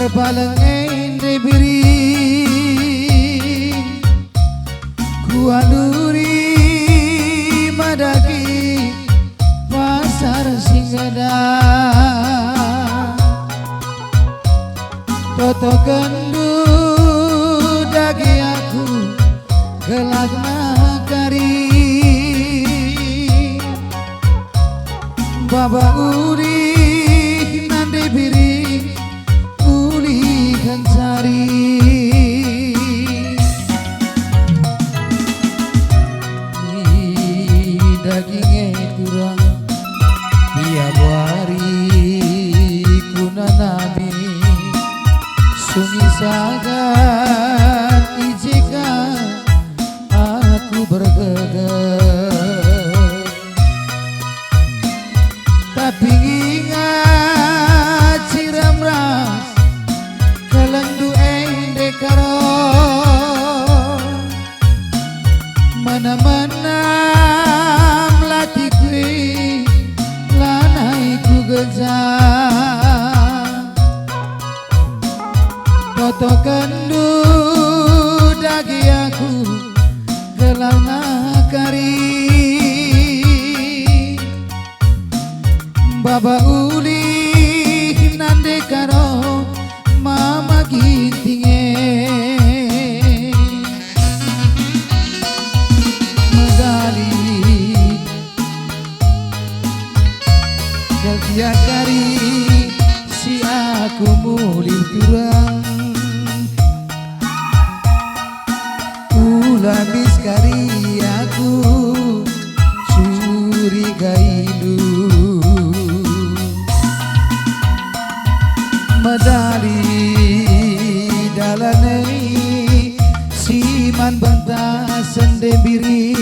Terpalengain diberi kualuri madaki pasar singgada toto kendu dagi aku gelak nakari baba uri nande biri uli kansari dagingnya kurang tiap hari kunanami sungi sagan ijikan aku bergeger tapi ingat siram ras kelendu ende karo mana-mana melati kui lanai ku gejah toto kendu dagi aku gelau nakari baba uli nande karo mama gintinge medali tiap kali si aku mulai kurang ulah miskari aku curigai lu medali dalanai siman bantah sendebiri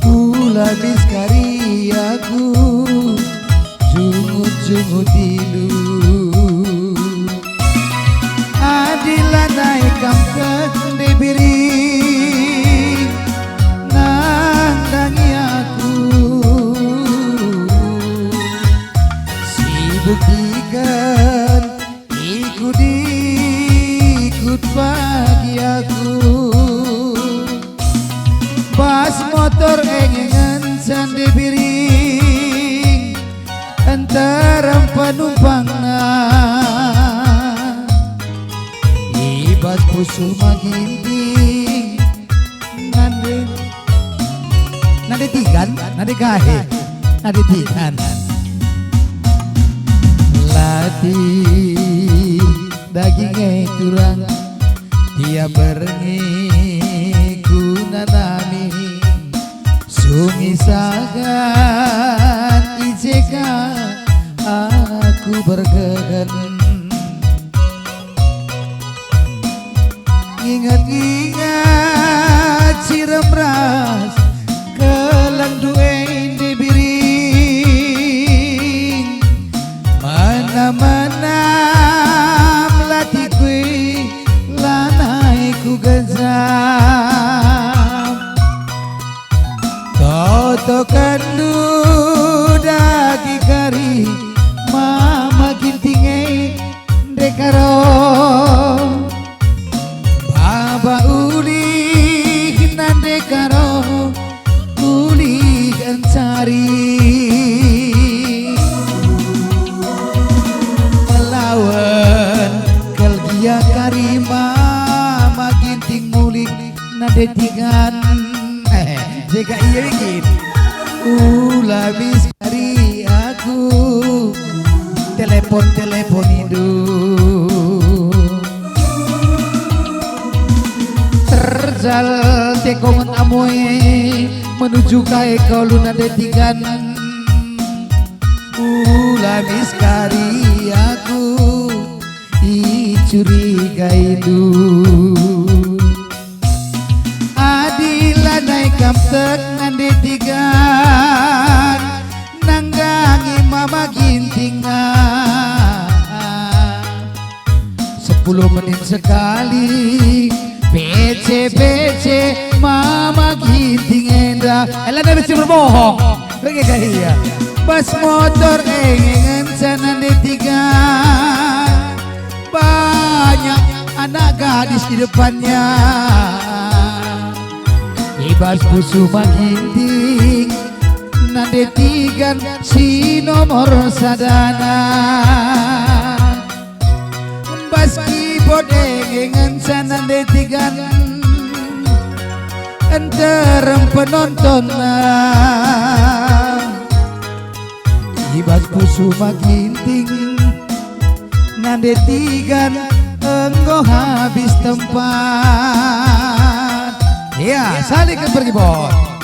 ulah miskari aku jungut-jungut dilu adilah naik kamket diberi nandangi aku sibuk ikan ikut bagi aku pas motor engengan sendiri antara penumpang ibat pusuh maginting nade tigan nade gahe nade tigan latih dagingnya kurang tiap berengi kunanami sungi sagan ijeka aku bergegan ingat-ingat siram ras kelendu dibiring mana-mana melati kui lanai ku gejam toto kendu dagi kari mama gintinge dekaro baba uli nande karo uli kancari melawan kelgia kari mama ginting mulik nande tigan jika iya bikin ulah miskari aku telepon itu terjal tekongan amoy menuju kai kau luna detikan ulah miskari aku dicurigai lu adilah naik kamtek nande tigan nanggangi mama gintingan 10 menit sekali PC mama ginting enda elah dah mesti berbohong lagi kaya pas motor engengan sana tiga, banyak anak gadis di depannya. Ibas pusu maginting nade tigan si nomor sadana. Baski bodengengan sana tigan enterem penonton. Ibas pusu maginting nade tigan engkau habis tempat. Ya, saling pergi bos.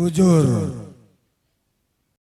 Bujur.